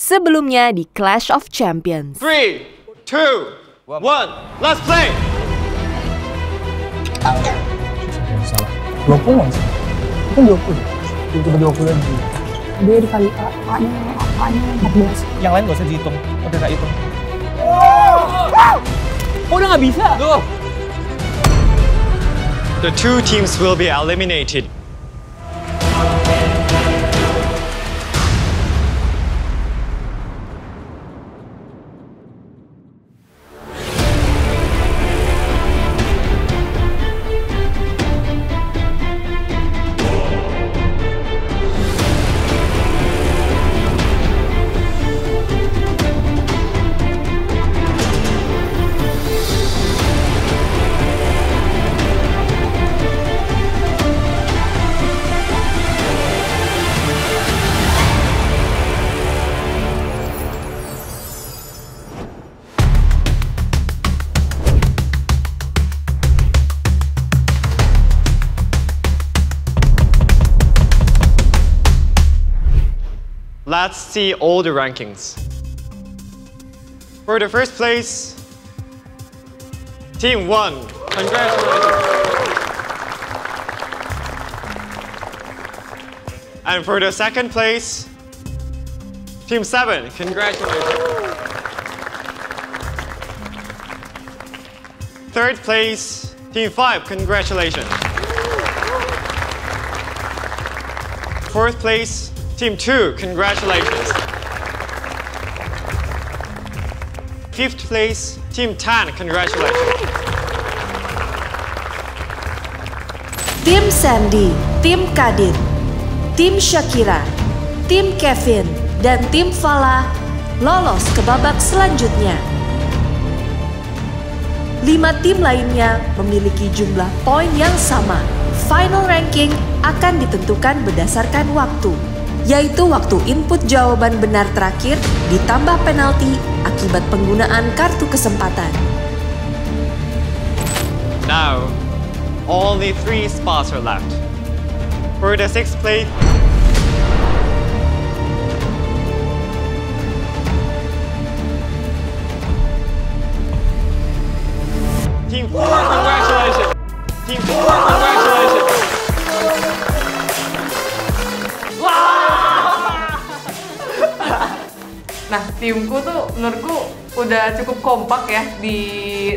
sebelumnya di Clash of Champions. 3, 2, 1, let's play! Salah. 20 nggak sih? Itu 20. Coba 20 lagi. Dia dikali A-nya 14. Yang lain nggak usah dihitung. Udah nggak hitung. Oh, udah nggak bisa? Go! The two teams will be eliminated. Let's see all the rankings. For the first place, Team 1. Congratulations. And for the second place, Team 7. Congratulations. Third place, Team 5. Congratulations. Fourth place, Team 2, congratulations. Fifth place, Team 10, congratulations. Tim Sandy, Tim Kadit, Tim Shakira, Tim Kevin, dan Tim Fala lolos ke babak selanjutnya. 5 tim lainnya memiliki jumlah poin yang sama. Final ranking akan ditentukan berdasarkan waktu, yaitu waktu input jawaban benar terakhir ditambah penalti akibat penggunaan kartu kesempatan. Now, only 3 spots are left. For the 6th place, Team 4, congratulations! Team 4, congratulations! Nah, timku tuh menurutku udah cukup kompak ya di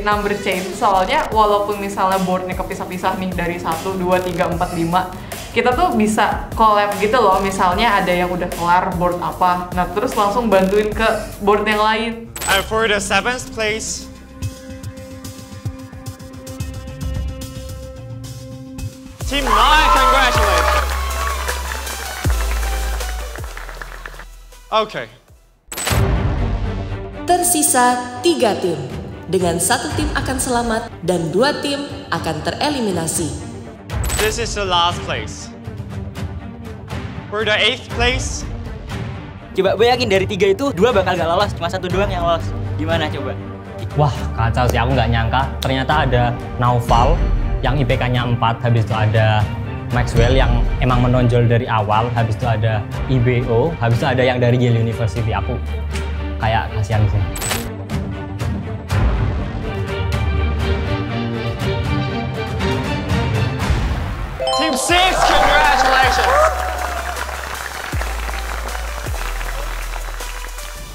number chain. Soalnya walaupun misalnya boardnya kepisah-pisah nih dari 1, 2, 3, 4, 5, kita tuh bisa collab gitu loh. Misalnya ada yang udah kelar board apa, nah terus langsung bantuin ke board yang lain. And for the 7th place, Team 9, congratulations! Okay. Tersisa 3 tim, dengan 1 tim akan selamat dan 2 tim akan tereliminasi. This is the last place. For the 8th place, Coba gue yakin dari 3 itu 2 bakal gak lolos, cuma 1 doang yang lolos. Gimana coba? Wah, kacau sih, aku nggak nyangka. Ternyata ada Naufal yang IPK-nya 4, habis itu ada Maxwell yang emang menonjol dari awal, habis itu ada IBO, habis itu ada yang dari Yale University. Aku kayak kasihan sih. Team 6, congratulations!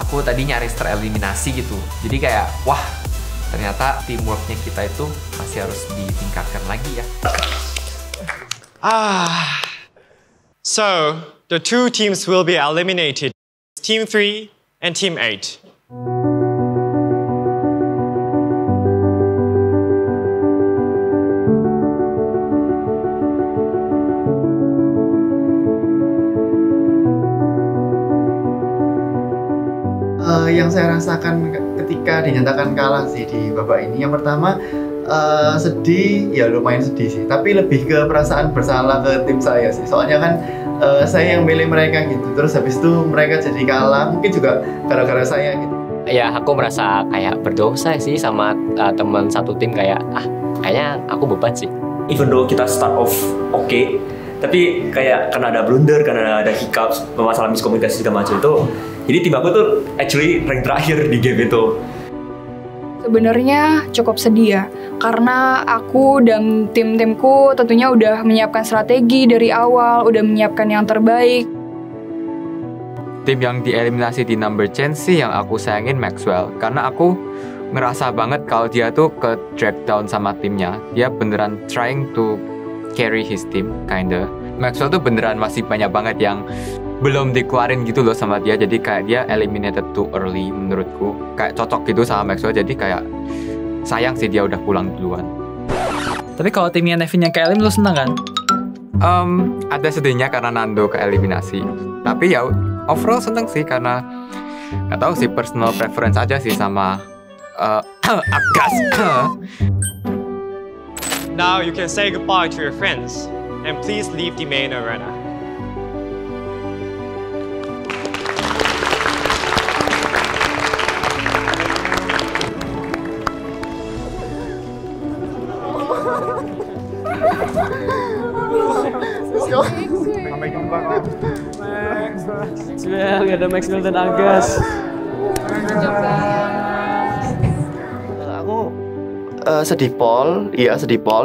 Aku tadi nyaris tereliminasi gitu. Jadi kayak, wah, ternyata teamworknya kita itu masih harus ditingkatkan lagi ya. So, the 2 teams will be eliminated. Team 3 and Team 8. Yang saya rasakan ketika dinyatakan kalah sih di babak ini, yang pertama sedih, ya lumayan sedih sih, tapi lebih ke perasaan bersalah ke tim saya sih, soalnya kan saya yang milih mereka gitu, terus habis itu mereka jadi kalah, mungkin juga gara-gara saya gitu. Ya aku merasa kayak berdosa sih sama teman satu tim, kayak kayaknya aku beban sih. Even though kita start off oke, tapi kayak karena ada blunder, karena ada hiccups, masalah miskomunikasi segala macam itu, Jadi tim aku tuh actually rank terakhir di game itu. Sebenarnya cukup sedih ya, karena aku dan tim-timku tentunya udah menyiapkan strategi dari awal, udah menyiapkan yang terbaik. Tim yang dieliminasi di number chain sih yang aku sayangin Maxwell, karena aku ngerasa banget kalau dia tuh ke drag down sama timnya. Dia beneran trying to carry his team, kinda. Maxwell tuh beneran masih banyak banget yang belum dikeluarin gitu loh sama dia, jadi kayak dia eliminated too early menurutku. Kayak cocok gitu sama Maxwell, jadi kayak sayang sih dia udah pulang duluan. Tapi kalau timnya Nevin yang ke elim, lu seneng kan? Ada sedihnya karena Nando ke eliminasi. Tapi ya overall seneng sih karena nggak tahu sih, personal preference aja sih sama Agas. Now you can say goodbye to your friends and please leave the main arena. Sampai jumpa kan. Maxwell, gak ada Maxwell dan Agas. Aku sedih Paul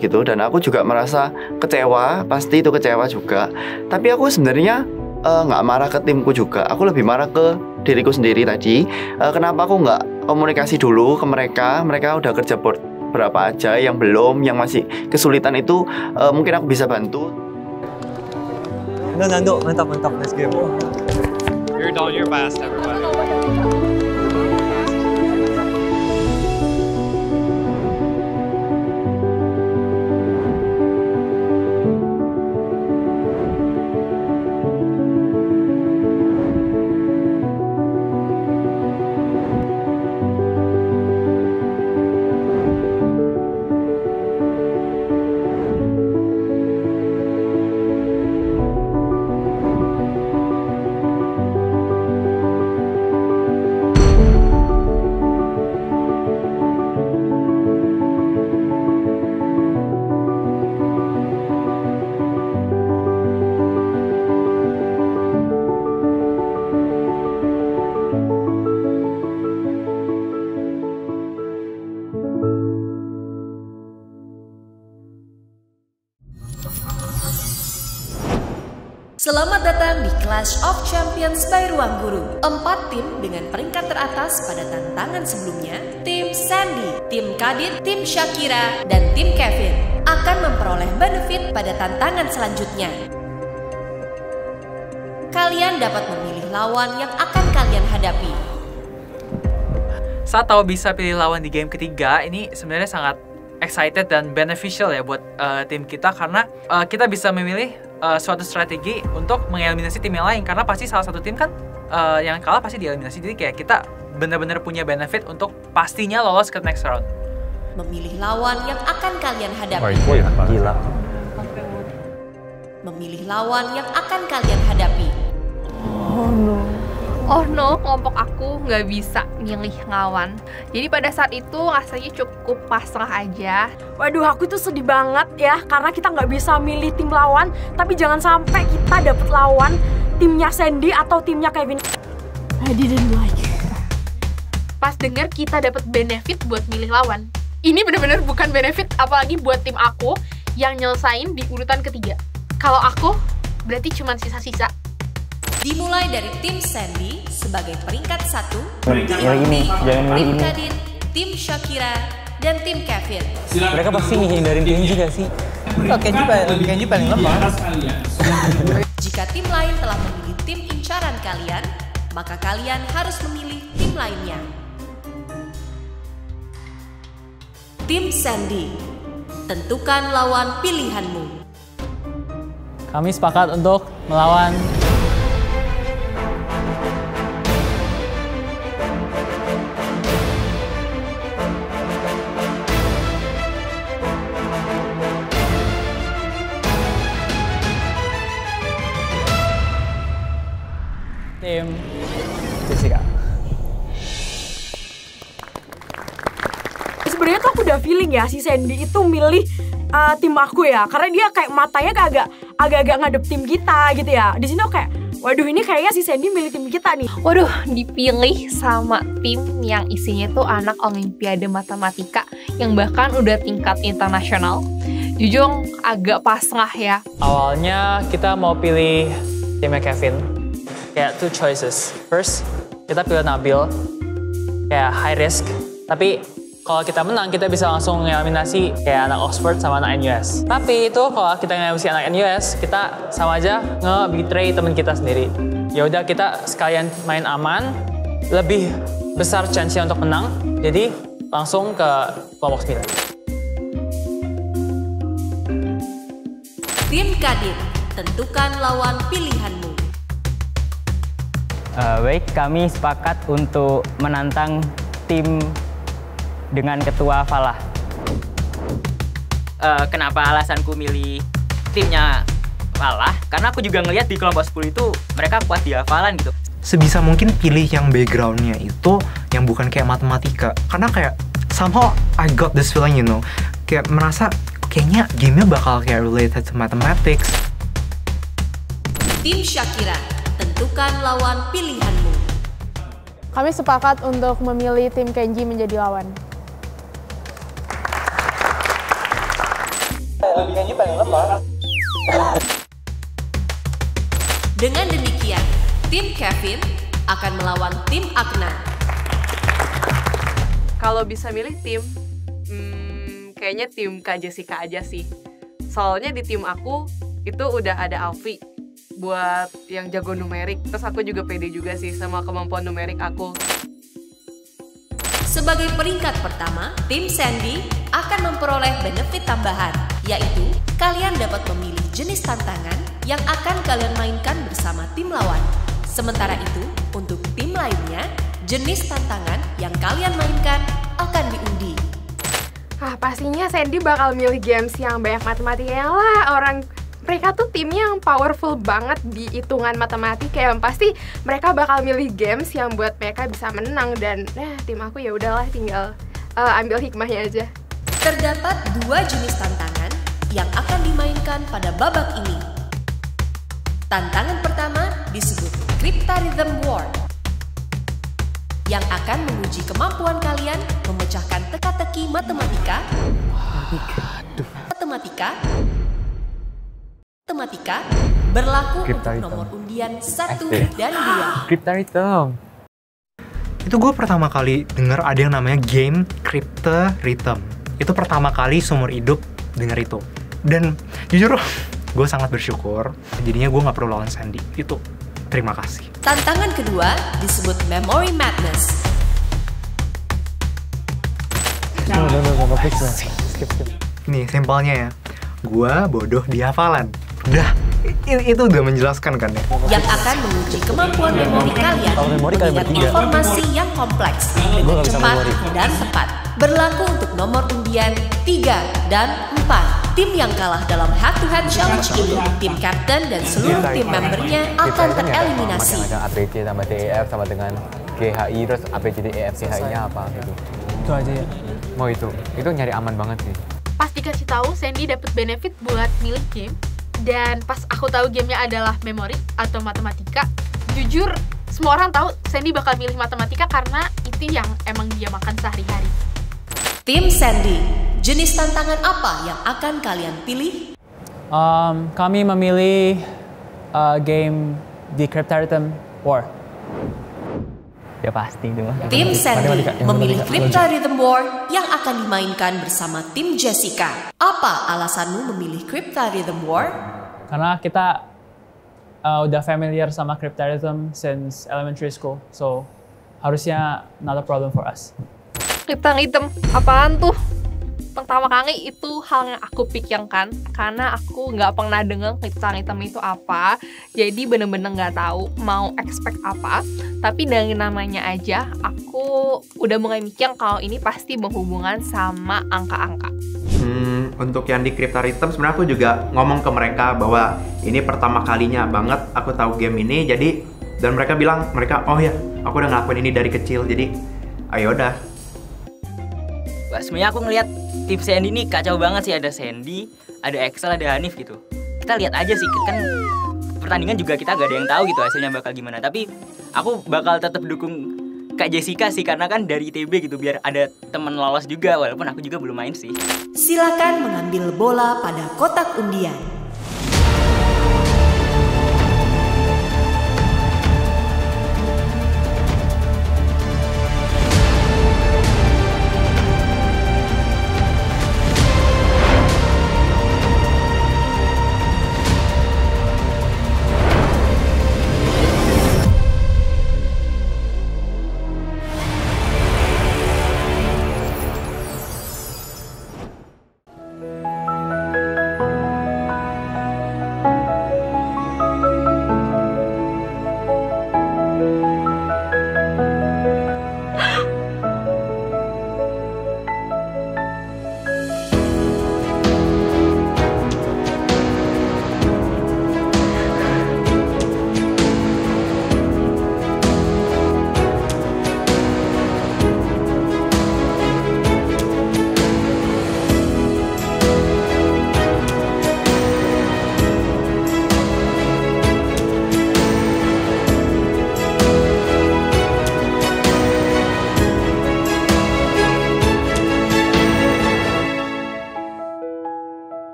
gitu, dan aku juga merasa kecewa, pasti itu kecewa juga. Tapi aku sebenarnya nggak marah ke timku juga, aku lebih marah ke diriku sendiri tadi. Kenapa aku nggak komunikasi dulu ke mereka udah kerja board berapa aja, yang belum, yang masih kesulitan itu mungkin aku bisa bantu. Nando, mantap, let's go. You're doing your best, everybody. Selamat datang di Clash of Champions by Ruang Guru. 4 tim dengan peringkat teratas pada tantangan sebelumnya, tim Sandy, tim Kadit, tim Shakira, dan tim Kevin akan memperoleh benefit pada tantangan selanjutnya. Kalian dapat memilih lawan yang akan kalian hadapi. Saat tahu bisa pilih lawan di game ketiga, ini sebenarnya sangat excited dan beneficial ya buat tim kita, karena kita bisa memilih suatu strategi untuk mengeliminasi tim yang lain, karena pasti salah satu tim kan yang kalah pasti dieliminasi. Jadi kayak kita benar-benar punya benefit untuk pastinya lolos ke next round. Memilih lawan yang akan kalian hadapi. Gila. Memilih lawan yang akan kalian hadapi. Oh no, kelompok aku nggak bisa milih lawan. Jadi pada saat itu rasanya cukup pasrah aja. Waduh, aku tuh sedih banget ya, karena kita nggak bisa milih tim lawan. Tapi jangan sampai kita dapet lawan timnya Sandy atau timnya Kevin. I didn't like. Pas denger kita dapat benefit buat milih lawan, ini bener-bener bukan benefit, apalagi buat tim aku yang nyelesain di urutan ketiga. Kalau aku, berarti cuma sisa-sisa. Dimulai dari tim Sandy sebagai peringkat 1, tim Kadit, tim Shakira, dan tim Kevin. Mereka pasti ngehindarin Kenji gak sih? Kenji paling lemah. Jika tim lain telah memilih tim incaran kalian, maka kalian harus memilih tim lainnya. Tim Sandy, tentukan lawan pilihanmu. Kami sepakat untuk melawan tim Jessica. Sebenarnya tuh aku udah feeling ya si Sandy itu milih tim aku ya, karena dia kayak matanya agak agak-agak ngadep tim kita gitu ya. Di sini aku kayak, waduh ini kayaknya si Sandy milih tim kita nih. Waduh, dipilih sama tim yang isinya tuh anak Olimpiade Matematika yang bahkan udah tingkat internasional. Jujur agak pasrah ya. Awalnya kita mau pilih timnya Kevin. Kayak two choices. First, kita pilih Nabil. Kayak high risk. Tapi kalau kita menang, kita bisa langsung ngeliminasi kayak anak Oxford sama anak NUS. Tapi itu kalau kita ngeliminasi anak NUS, kita sama aja nge-betray teman kita sendiri. Ya udah kita sekalian main aman, lebih besar chance-nya untuk menang. Jadi langsung ke kelompok 9. Tim Kadin, tentukan lawan pilihanmu. Baik, kami sepakat untuk menantang tim dengan ketua Falah. Kenapa alasanku milih timnya Falah? Karena aku juga ngelihat di kelompok 10 itu mereka kuat di hafalan gitu. Sebisa mungkin pilih yang backgroundnya itu yang bukan kayak matematika. Karena kayak somehow I got this feeling, you know. Kayak merasa kayaknya gamenya bakal kayak related to mathematics. Tim Shakira, tentukan lawan pilihanmu. Kami sepakat untuk memilih tim Kenji menjadi lawan. Dengan demikian, tim Kevin akan melawan tim Akna. Kalau bisa milih tim, kayaknya tim Kak Jessica aja sih. Soalnya di tim aku itu udah ada Alfi buat yang jago numerik. Terus aku juga pede juga sih sama kemampuan numerik aku. Sebagai peringkat pertama, tim Sandy akan memperoleh benefit tambahan, yaitu kalian dapat memilih jenis tantangan yang akan kalian mainkan bersama tim lawan. Sementara itu, untuk tim lainnya, jenis tantangan yang kalian mainkan akan diundi. Pastinya Sandy bakal milih games yang banyak matematikanya lah. Mereka tuh timnya yang powerful banget di hitungan matematika, yang pasti mereka bakal milih games yang buat mereka bisa menang. Dan tim aku ya udahlah, tinggal ambil hikmahnya aja. Terdapat 2 jenis tantangan yang akan dimainkan pada babak ini. Tantangan pertama disebut Crypta Rhythm War, yang akan menguji kemampuan kalian memecahkan teka-teki matematika berlaku untuk nomor undian 1 dan 2. Crypta Rhythm. Itu gue pertama kali denger ada yang namanya game Crypta Rhythm. Itu pertama kali seumur hidup denger itu. Dan jujur gue sangat bersyukur jadinya gue gak perlu lawan Sandy. Itu terima kasih. Tantangan kedua disebut Memory Madness. Skip. Nih simpelnya ya, gue bodoh di hafalan. Udah, itu udah menjelaskan kan ya. Yang akan menguji kemampuan memori kalian mengingat informasi yang kompleks dengan cepat dan tepat. Berlaku untuk nomor undian 3 dan 4. Tim yang kalah dalam head-to-head challenge ini, tim captain dan seluruh tim membernya akan tereliminasi. Ada ABC tambah DEF sama dengan GHI, terus ABCDEFGHI-nya apa gitu. Itu aja ya. Mau itu nyari aman banget sih. Pas dikasih tahu Sandy dapat benefit buat milih game, dan pas aku tahu gamenya adalah memori atau matematika, jujur semua orang tahu Sandy bakal milih matematika karena itu yang emang dia makan sehari-hari. Tim Sandy, jenis tantangan apa yang akan kalian pilih? Kami memilih game The Crypta Rhythm War. Ya pasti itu mah. Tim Sandy memilih Crypta Rhythm War yang akan dimainkan bersama tim Jessica. Apa alasanmu memilih Crypta Rhythm War? Karena kita udah familiar sama Crypta Rhythm since elementary school, so harusnya not a problem for us. Crypta Rhythm, apaan tuh? Pertama kali itu hal yang aku pikirkan karena aku nggak pernah dengar Crypta Rhythm itu apa, jadi bener-bener nggak tahu mau expect apa. Tapi dari namanya aja aku udah mulai mikir kalau ini pasti berhubungan sama angka-angka. Untuk yang di Crypta Rhythm sebenarnya aku juga ngomong ke mereka bahwa ini pertama kalinya banget aku tahu game ini, jadi dan mereka bilang oh ya aku udah ngelakuin ini dari kecil, jadi ayo udah. Sebenarnya aku ngeliat tim Sandy ini kacau banget sih, ada Sandy, ada Excel, ada Hanif gitu. kita lihat aja sih, kan pertandingan juga kita gak ada yang tahu gitu hasilnya bakal gimana. Tapi aku bakal tetap dukung Kak Jessica sih, karena kan dari ITB gitu, biar ada temen lolos juga walaupun aku juga belum main sih. Silakan mengambil bola pada kotak undian.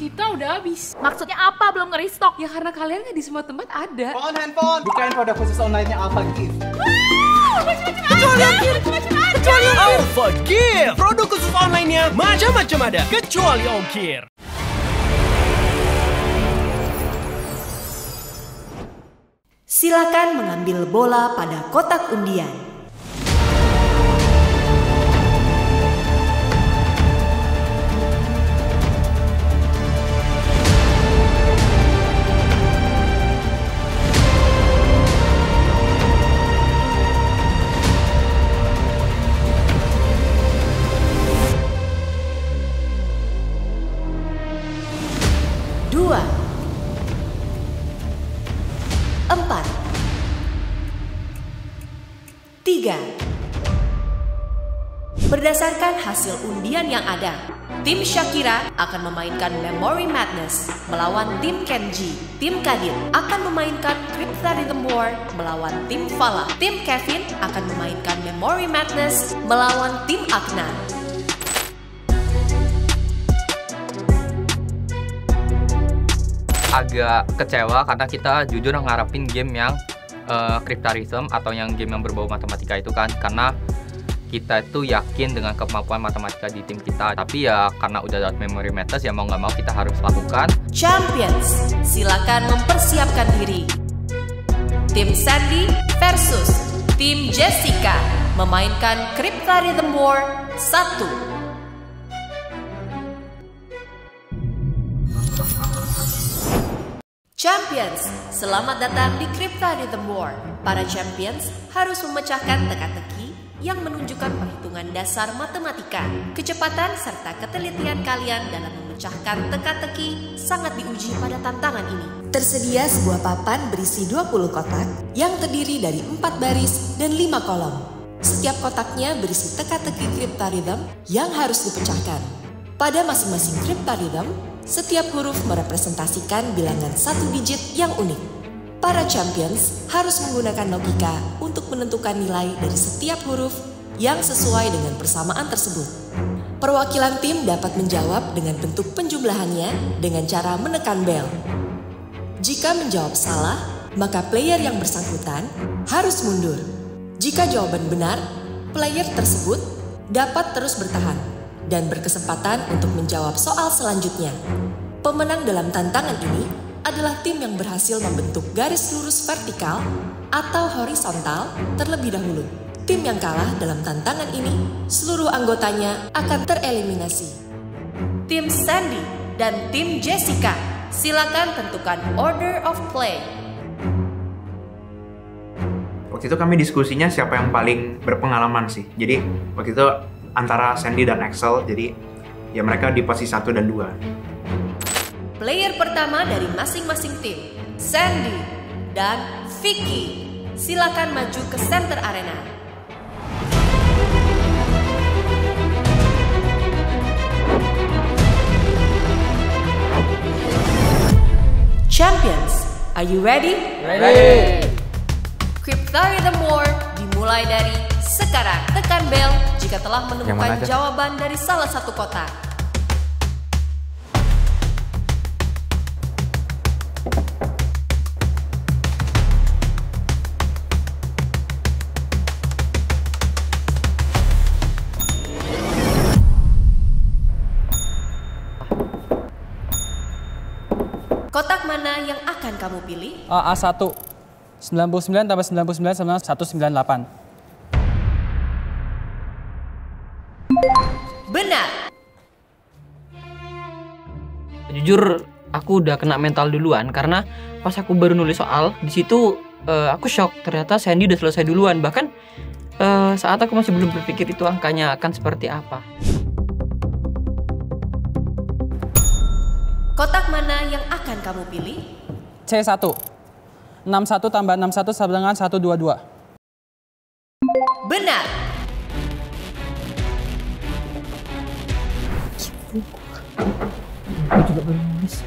Kita udah habis. Maksudnya apa belum nge-restock? Ya karena kalian nggak di semua tempat ada. On handphone. Bukain kode khusus online-nya Alpha Gift. Kecuali Alpha Gift. Produk khusus online-nya macam-macam ada, kecuali ongkir. Silakan mengambil bola pada kotak undian. Berdasarkan hasil undian yang ada, tim Shakira akan memainkan Memory Madness melawan tim Kenji. Tim Kadit akan memainkan Crypta Rhythm War melawan tim Fala. Tim Kevin akan memainkan Memory Madness melawan tim Akna. Agak kecewa karena kita jujur ngarepin game yang Crypta Rhythm atau yang game yang berbau matematika itu kan, karena kita itu yakin dengan kemampuan matematika di tim kita. Tapi ya karena udah dapat Memory Madness, ya mau nggak mau kita harus lakukan. Champions, silakan mempersiapkan diri. Tim Sandy versus tim Jessica memainkan Crypta Rhythm War 1. Champions, selamat datang di Crypta Rhythm War. Para Champions harus memecahkan teka-teki yang menunjukkan perhitungan dasar matematika. Kecepatan serta ketelitian kalian dalam memecahkan teka-teki sangat diuji pada tantangan ini. Tersedia sebuah papan berisi 20 kotak yang terdiri dari 4 baris dan 5 kolom. Setiap kotaknya berisi teka-teki Crypta Rhythm yang harus dipecahkan. Pada masing-masing Crypta Rhythm, setiap huruf merepresentasikan bilangan 1 digit yang unik. Para champions harus menggunakan logika untuk menentukan nilai dari setiap huruf yang sesuai dengan persamaan tersebut. Perwakilan tim dapat menjawab dengan bentuk penjumlahannya dengan cara menekan bel. Jika menjawab salah, maka player yang bersangkutan harus mundur. Jika jawaban benar, player tersebut dapat terus bertahan dan berkesempatan untuk menjawab soal selanjutnya. Pemenang dalam tantangan ini adalah tim yang berhasil membentuk garis lurus vertikal atau horizontal terlebih dahulu. Tim yang kalah dalam tantangan ini, seluruh anggotanya akan tereliminasi. Tim Sandy dan tim Jessica, silakan tentukan order of play. Waktu itu kami diskusinya siapa yang paling berpengalaman sih. Jadi waktu itu antara Sandy dan Axel, jadi ya mereka di posisi 1 dan 2. Player pertama dari masing-masing tim, Sandy dan Vicky, silakan maju ke center arena. Are you ready? Ready. Crypta Rhythm War dimulai dari sekarang. Tekan bel jika telah menemukan jawaban dari salah satu kotak. Kotak mana yang akan kamu pilih? A1. 99 tambah 99 sama 198. Benar. Jujur, aku udah kena mental duluan karena pas aku baru nulis soal, di situ aku shock. Ternyata Sandy udah selesai duluan. Bahkan saat aku masih belum berpikir itu angkanya akan seperti apa. Kotak mana yang akan kamu pilih? C1. 61 tambah 61 sama dengan 122. Benar. Aku juga belum nulis.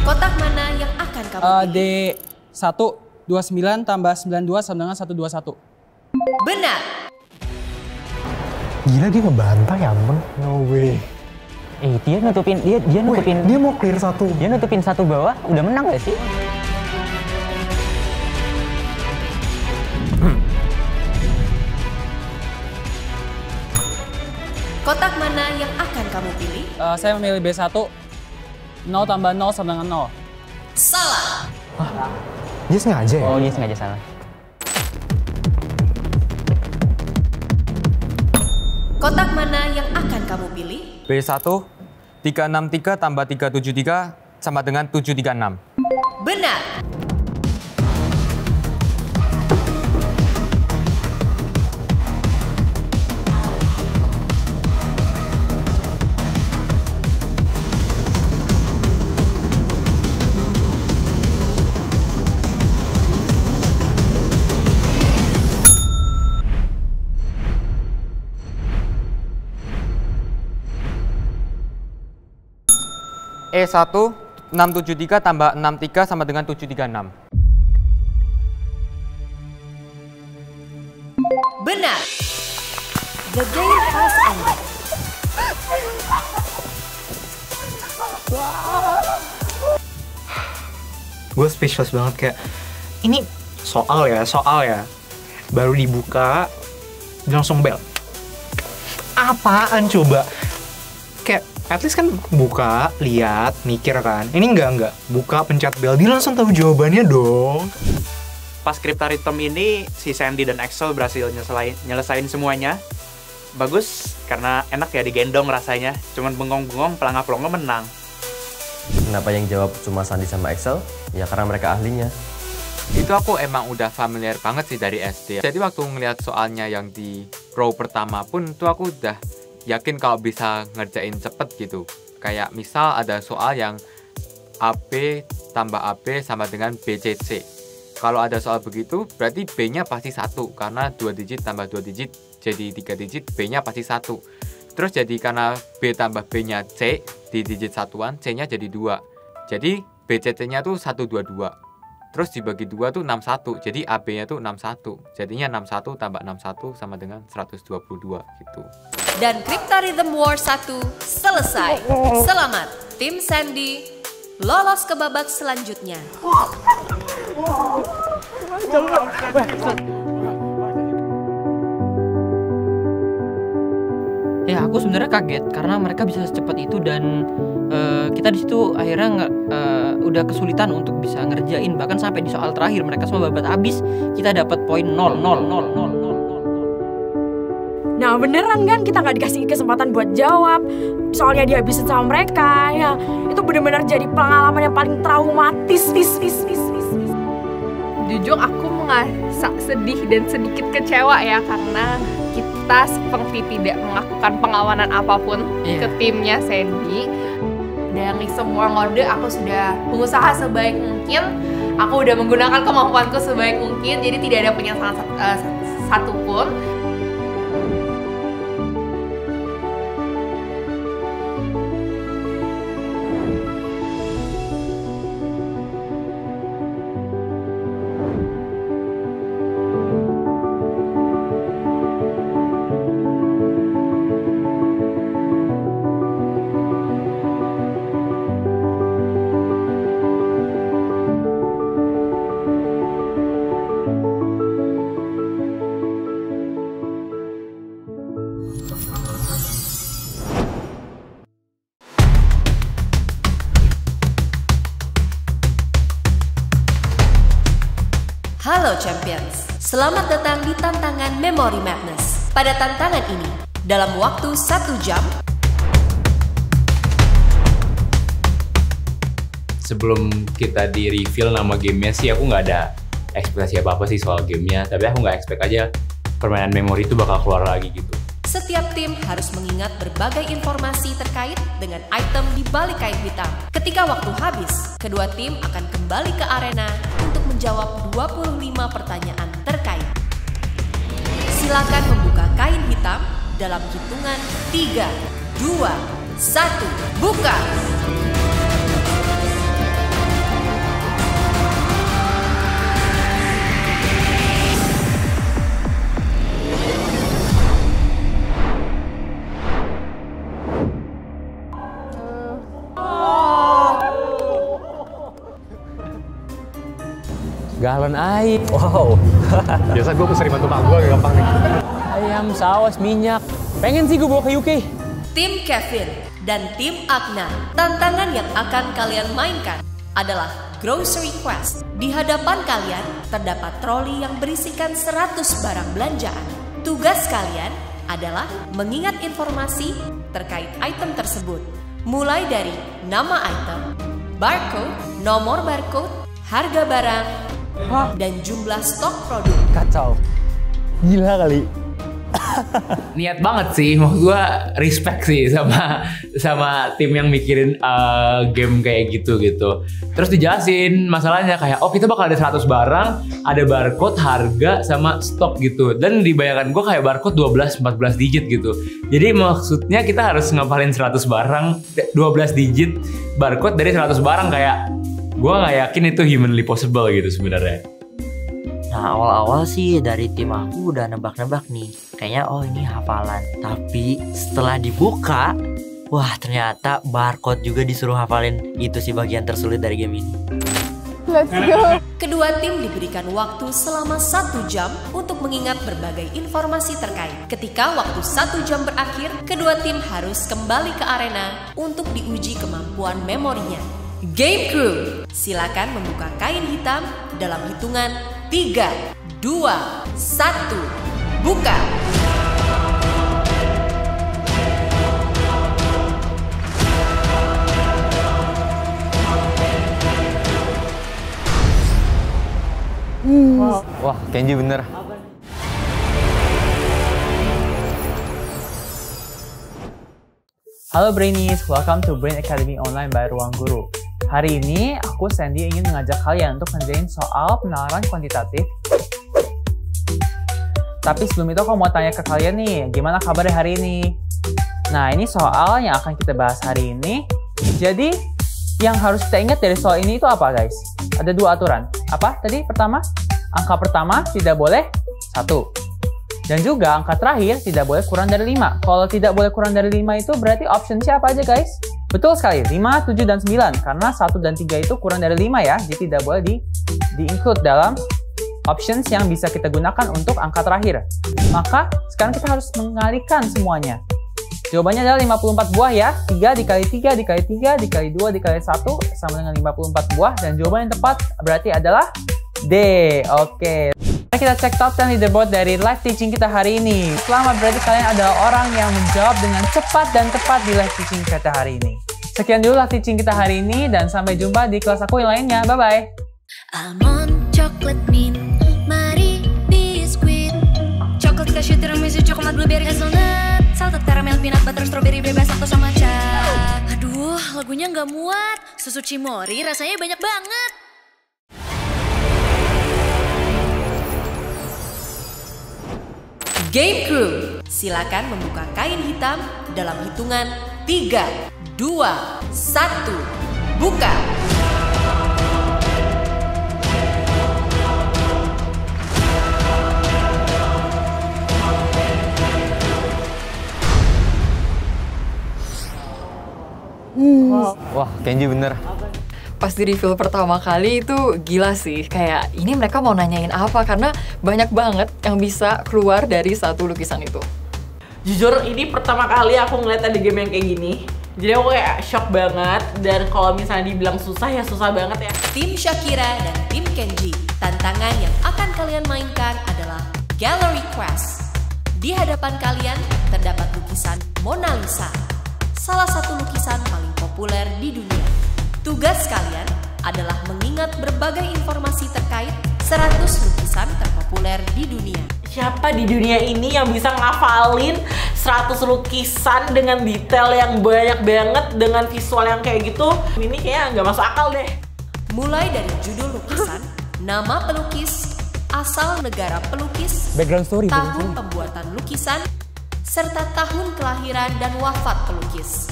Kotak mana yang akan kamu pilih? D1. 29 tambah 92 sama dengan 121. Benar. Gila, dia ngebantah ya ampun. No way. Dia nutupin dia mau clear satu. Dia nutupin satu bawah, udah menang gak sih? Kotak mana yang akan kamu pilih? Saya memilih B1. 0 tambah 0 sama dengan 0. Salah. Dia sengaja ya? Oh, dia sengaja salah. Kotak mana yang akan kamu pilih? B1, 363 tambah 373 sama dengan 736. Benar. E1, 673 tambah 63 sama dengan 736. Benar. The game has ended. Gue speechless banget, kayak ini soal ya. Baru dibuka, langsung bel. Apaan coba? Kayak at least kan buka, lihat, mikir kan. Ini enggak. Buka, pencet bel, dia langsung tahu jawabannya dong. Pas Crypta Rhythm ini, si Sandy dan Axel berhasil nyelesain semuanya. Bagus, karena enak ya digendong rasanya. Cuman bengong-bengong, pelangga-pelongo menang. Kenapa yang jawab cuma Sandy sama Axel? Ya karena mereka ahlinya. Itu aku emang udah familiar banget sih dari SD. Jadi waktu ngeliat soalnya yang di row pertama pun, tuh aku udah yakin kalau bisa ngerjain cepet gitu. Kayak misal ada soal yang AB tambah AB sama dengan BCC. Kalau ada soal begitu, berarti B-nya pasti 1. Karena 2 digit tambah 2 digit jadi 3 digit, B-nya pasti 1. Terus jadi karena B tambah B-nya C di digit satuan, C-nya jadi 2. Jadi BCC-nya tuh 122. Terus dibagi 2 tuh 61. Jadi AB-nya tuh 61. Jadinya 61 tambah 61 sama dengan 122 gitu. Dan Crypta Rhythm War 1 selesai. Selamat tim Sandy lolos ke babak selanjutnya. Ya aku sebenarnya kaget karena mereka bisa secepat itu dan kita di situ akhirnya udah kesulitan untuk bisa ngerjain, bahkan sampai di soal terakhir mereka semua babat habis, kita dapat poin 0. Nah beneran kan kita nggak dikasih kesempatan buat jawab, soalnya dihabisin sama mereka ya. Itu bener-bener jadi pengalaman yang paling traumatis. Jujur aku merasa sedih dan sedikit kecewa ya, karena kita seperti tidak melakukan pengawanan apapun ke timnya Sandy. Dari semua ngode aku sudah berusaha sebaik mungkin, aku udah menggunakan kemampuanku sebaik mungkin, jadi tidak ada penyesalan satupun. Champions. Selamat datang di tantangan Memory Madness. Pada tantangan ini, dalam waktu 1 jam, sebelum kita di-reveal nama gamenya sih aku nggak ada ekspektasi apa-apa sih soal gamenya, tapi aku nggak expect aja permainan memori itu bakal keluar lagi gitu. setiap tim harus mengingat berbagai informasi terkait dengan item di balik kain hitam. Ketika waktu habis, kedua tim akan kembali ke arena untuk menjawab 25 pertanyaan terkait. Silakan membuka kain hitam dalam hitungan 3, 2, 1, buka! Galon air. Wow. Biasa gue sering bantu mak gue, gampang nih. Ayam, saus, minyak. Pengen sih gue bawa ke UK. Tim Kevin dan tim Agna, tantangan yang akan kalian mainkan adalah Grocery Quest. Di hadapan kalian terdapat troli yang berisikan 100 barang belanjaan. Tugas kalian adalah mengingat informasi terkait item tersebut. Mulai dari nama item, barcode, nomor barcode, harga barang, dan jumlah stok produk. Kacau. Gila kali. Niat banget sih, mau gua respect sih sama tim yang mikirin game kayak gitu. Terus dijelasin masalahnya kayak, oh kita bakal ada 100 barang, ada barcode, harga, sama stok gitu. Dan dibayangkan gua kayak barcode 12-14 digit gitu. Jadi maksudnya kita harus ngapalin 100 barang, 12 digit barcode dari 100 barang, kayak gua nggak yakin itu humanly possible gitu sebenarnya. Nah awal-awal sih dari tim aku udah nebak-nebak nih, kayaknya oh ini hafalan. Tapi setelah dibuka, wah ternyata barcode juga disuruh hafalin. Itu sih bagian tersulit dari game ini. Let's go. Kedua tim diberikan waktu selama 1 jam untuk mengingat berbagai informasi terkait. Ketika waktu 1 jam berakhir, kedua tim harus kembali ke arena untuk diuji kemampuan memorinya. Game Crew, silakan membuka kain hitam dalam hitungan 3, 2, 1, buka! Wah, Kenji bener. Halo Brainies, welcome to Brain Academy Online by Ruang Guru. Hari ini aku Sandy ingin mengajak kalian untuk ngerjain soal penalaran kuantitatif. Tapi sebelum itu aku mau tanya ke kalian nih, gimana kabarnya hari ini? Nah ini soal yang akan kita bahas hari ini. Jadi yang harus kita ingat dari soal ini itu apa guys? Ada 2 aturan. Apa tadi? Pertama, angka pertama tidak boleh 1. Dan juga angka terakhir tidak boleh kurang dari 5. Kalau tidak boleh kurang dari 5 itu berarti option siapa aja guys? Betul sekali, 5, 7, dan 9. Karena 1 dan 3 itu kurang dari 5 ya. Jadi tidak boleh di-include dalam options yang bisa kita gunakan untuk angka terakhir. Maka sekarang kita harus mengalihkan semuanya. Jawabannya adalah 54 buah ya. 3 dikali 3 dikali 3 dikali 2 dikali 1 sama dengan 54 buah. Dan jawaban yang tepat berarti adalah D. Oke. Kita cek top 10 leaderboard dari live teaching kita hari ini. Selamat, berarti kalian adalah orang yang menjawab dengan cepat dan tepat di live teaching kita hari ini. Sekian dulu live teaching kita hari ini dan sampai jumpa di kelas aku yang lainnya. Bye-bye. Almond, chocolate mint, mari biskuit, coklat cashew, tiramisu, coklat blueberry, hazelnut, salted caramel, peanut butter, strawberry, bebas laktosa matcha. Aduh, lagunya nggak muat. Susu Cimory rasanya banyak banget. Game Crew, silakan membuka kain hitam dalam hitungan 3, 2, 1, buka! Wah, Kenji bener. Pas di reveal pertama kali itu gila sih. Kayak ini mereka mau nanyain apa, karena banyak banget yang bisa keluar dari satu lukisan itu. Jujur ini pertama kali aku ngeliat ada game yang kayak gini. Jadi aku kayak shock banget. Dan kalau misalnya dibilang susah ya susah banget ya. Tim Shakira dan tim Kenji, Tantangan yang akan kalian mainkan adalah Gallery Quest. Di hadapan kalian terdapat lukisan Mona Lisa, salah satu lukisan paling populer di dunia. Tugas kalian adalah mengingat berbagai informasi terkait 100 lukisan terpopuler di dunia. Siapa di dunia ini yang bisa ngafalin 100 lukisan dengan detail yang banyak banget dengan visual yang kayak gitu? Ini kayaknya nggak masuk akal deh. Mulai dari judul lukisan, nama pelukis, asal negara pelukis, Background story, tahun pembuatan lukisan, serta tahun kelahiran dan wafat pelukis.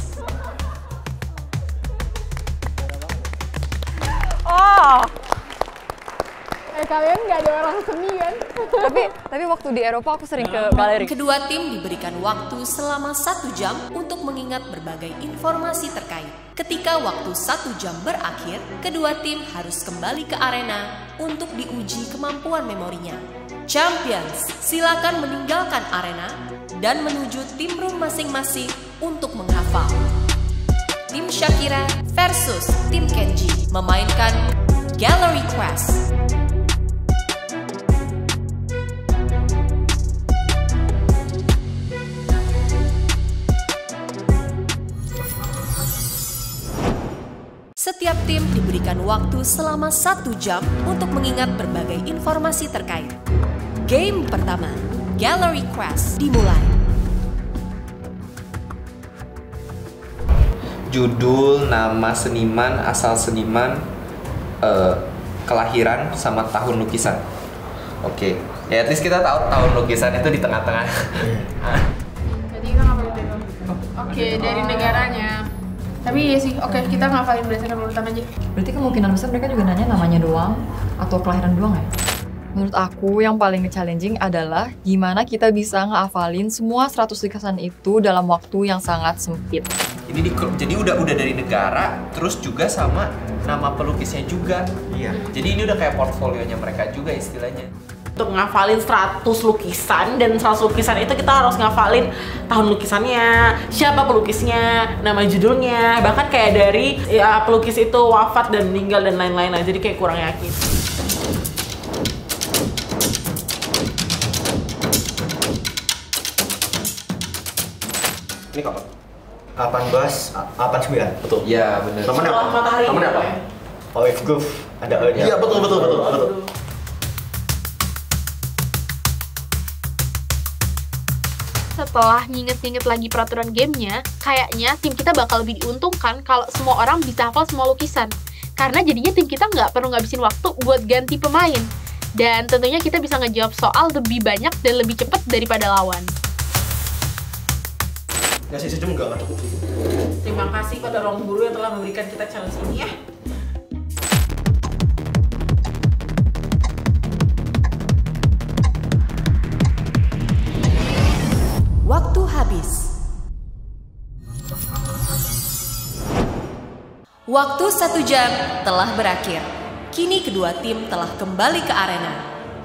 Oh, kalian nggak ada orang seni kan? tapi waktu di Eropa aku sering ke galeri. Kedua tim diberikan waktu selama 1 jam untuk mengingat berbagai informasi terkait. Ketika waktu 1 jam berakhir, kedua tim harus kembali ke arena untuk diuji kemampuan memorinya. Champions, silakan meninggalkan arena dan menuju tim room masing-masing untuk menghafal. Tim Shakira versus tim Kenji memainkan Gallery Quest. Setiap tim diberikan waktu selama 1 jam untuk mengingat berbagai informasi terkait. Game pertama, Gallery Quest, dimulai. Judul, nama seniman, asal seniman, kelahiran, sama tahun lukisan. Oke, ya at least kita tahu tahun lukisan itu di tengah-tengah. Jadi kita ngafalin dulu. Oke, dari negaranya. Tapi iya sih, oke, kita ngafalin berdasarkan urutan aja. Berarti kemungkinan besar mereka juga nanya namanya doang atau kelahiran doang ya? Menurut aku yang paling challenging adalah gimana kita bisa ngafalin semua 100 lukisan itu dalam waktu yang sangat sempit. Ini jadi udah dari negara, terus juga sama nama pelukisnya juga. Iya. Jadi ini udah kayak portfolionya mereka juga istilahnya. Untuk ngafalin 100 lukisan, dan 100 lukisan itu kita harus ngafalin tahun lukisannya, siapa pelukisnya, nama judulnya, bahkan kayak dari ya, pelukis itu wafat dan meninggal dan lain-lain. Jadi kayak kurang yakin. Ini kapan? 89. Betul. Iya, benar. Nomornya apa? Matahari. Nomornya apa? Oh, if goof ada E-nya. Iya, betul. Setelah nginget-nginget lagi peraturan gamenya, kayaknya tim kita bakal lebih diuntungkan kalau semua orang bisa hafal semua lukisan. Karena jadinya tim kita nggak perlu ngabisin waktu buat ganti pemain. Dan tentunya kita bisa ngejawab soal lebih banyak dan lebih cepat daripada lawan. Ngasih sejam nggak cukup sih. Terima kasih pada ruang guru yang telah memberikan kita challenge ini ya. Waktu habis. Waktu 1 jam telah berakhir. Kini kedua tim telah kembali ke arena.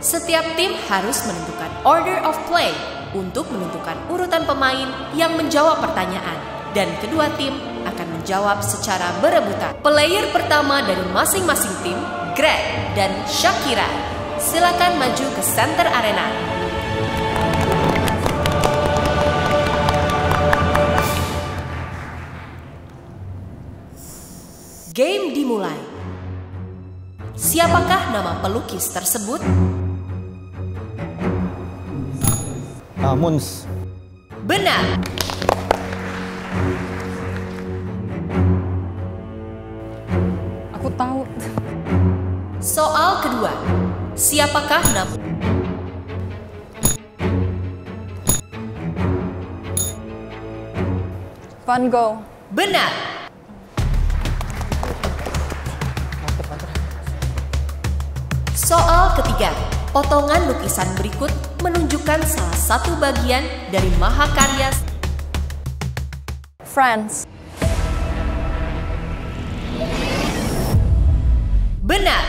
Setiap tim harus menentukan order of play untuk menentukan urutan pemain yang menjawab pertanyaan. Dan kedua tim akan menjawab secara berebutan. Player pertama dari masing-masing tim, Greg dan Shakira. Silakan maju ke center arena. Game dimulai. Siapakah nama pelukis tersebut? Muns. Benar. Aku tahu. Soal kedua. Siapakah nama? Van Gogh. Benar. Soal ketiga. Potongan lukisan berikut menunjukkan salah satu bagian dari mahakarya France. Benar.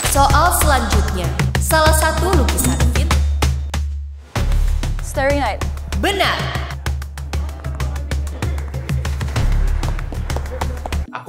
Soal selanjutnya. Salah satu lukisan Vint. Starry Night. Aku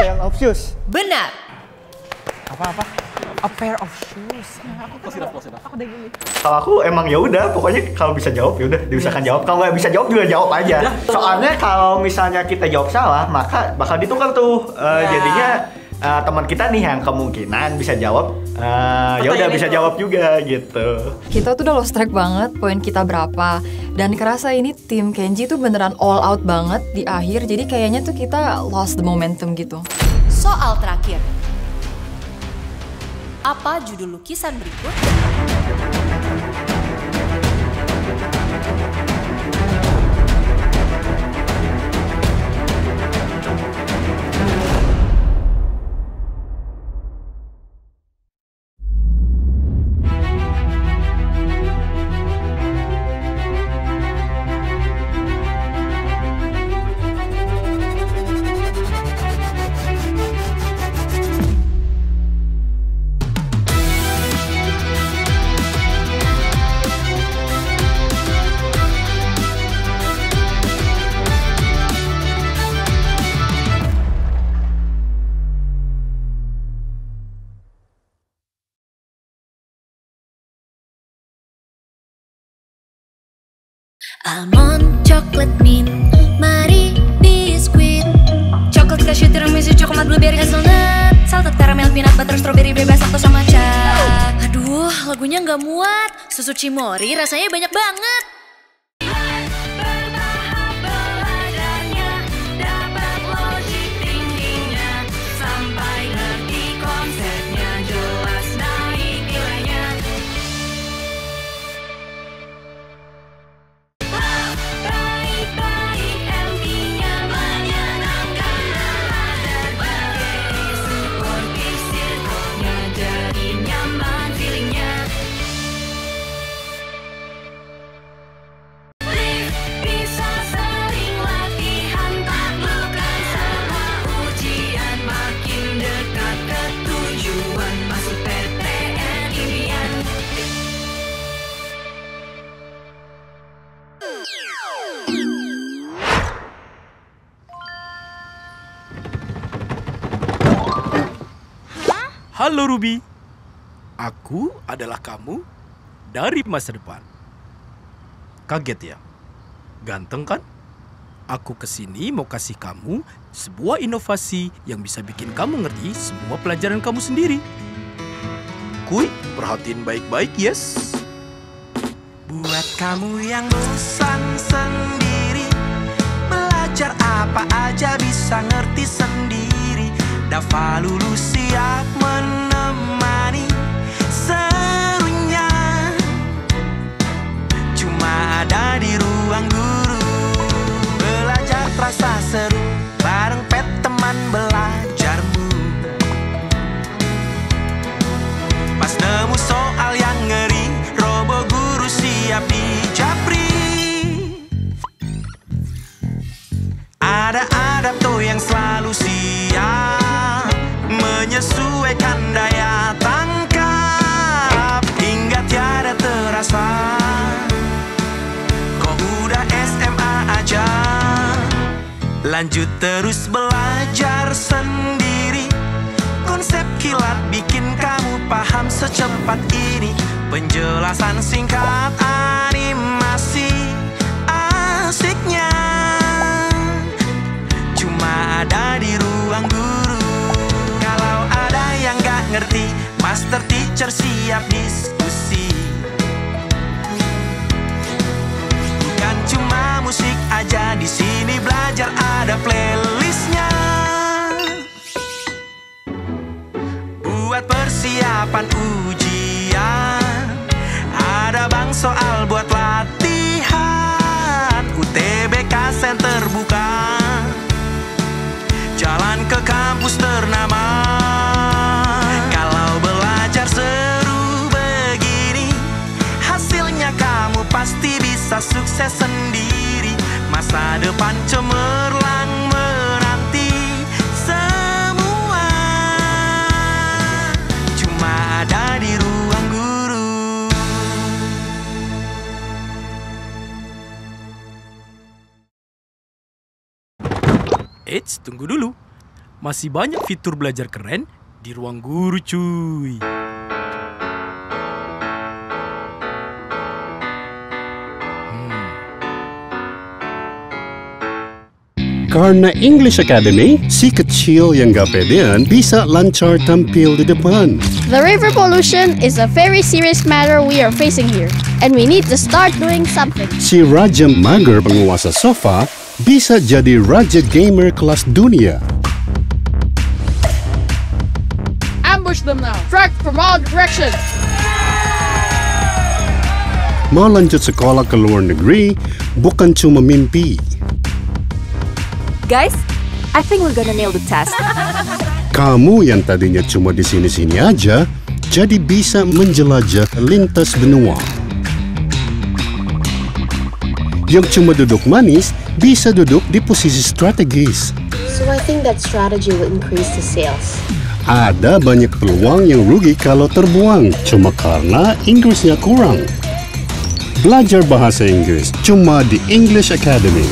pair of shoes. Benar. Apa-apa? A pair of shoes. Aku udah gini. Kalau aku emang ya udah, pokoknya kalau bisa jawab ya udah diusahakan jawab. Kalau nggak bisa jawab juga jawab aja. Soalnya kalau misalnya kita jawab salah, maka bakal ditukar tuh. Jadinya teman kita nih yang kemungkinan bisa jawab, ya udah bisa jawab juga gitu. Kita tuh udah lost track banget, poin kita berapa. Dan kerasa ini tim Kenji tuh beneran all out banget di akhir. Jadi kayaknya tuh kita lost the momentum gitu. Soal terakhir. Apa judul lukisan berikut? Almond, chocolate mint, Marie biskuit, coklat cashew, tiramisu, coklat blueberry, hazelnut, salted caramel, peanut butter, strawberry, bebas atau sama matcha. Aduh, lagunya nggak muat. Susu Cimory rasanya banyak banget. Halo Ruby, aku adalah kamu dari masa depan. Kaget ya? Ganteng kan? Aku kesini mau kasih kamu sebuah inovasi yang bisa bikin kamu ngerti semua pelajaran kamu sendiri. Kuy, perhatiin baik-baik, yes? Buat kamu yang bosan sendiri, belajar apa aja bisa ngerti sendiri. Dava Lulu siap menemani serunya, cuma ada di ruang guru. Belajar terasa seru bareng pet teman belajarmu. Pas nemu soal yang ngeri, robo guru siap dijapri. Ada adapto yang selalu siap menyesuaikan daya tangkap hingga tiada terasa kok udah SMA aja. Lanjut terus belajar sendiri, konsep kilat bikin kamu paham secepat ini. Penjelasan singkat animasi asiknya cuma ada di ruang guru. Kalau ada yang gak ngerti, master teacher siap diskusi. Bukan cuma musik aja, di sini belajar ada playlistnya. Buat persiapan ujian, ada bank soal buat latihan. UTBK Center buka, jalan ke kampus ternama. Kalau belajar seru begini, hasilnya kamu pasti bisa sukses sendiri. Masa depan cemerlang menanti semua, cuma ada di ruang guru. Eits, tunggu dulu. Masih banyak fitur belajar keren di ruang guru, cuy. Karena English Academy, si kecil yang gak pedean bisa lancar tampil di depan. The river pollution is a very serious matter we are facing here, and we need to start doing something. Si Raja Mager penguasa sofa bisa jadi Raja Gamer kelas dunia. Ambush them now. Strike from all directions. Mau lanjut sekolah ke luar negeri, bukan cuma mimpi. Guys, I think we're gonna nail the test. Kamu yang tadinya cuma di sini-sini aja, jadi bisa menjelajah lintas benua. Yang cuma duduk manis, bisa duduk di posisi strategis. So I think that strategy will increase the sales. Ada banyak peluang yang rugi kalau terbuang, cuma karena Inggrisnya kurang. Belajar bahasa Inggris cuma di English Academy.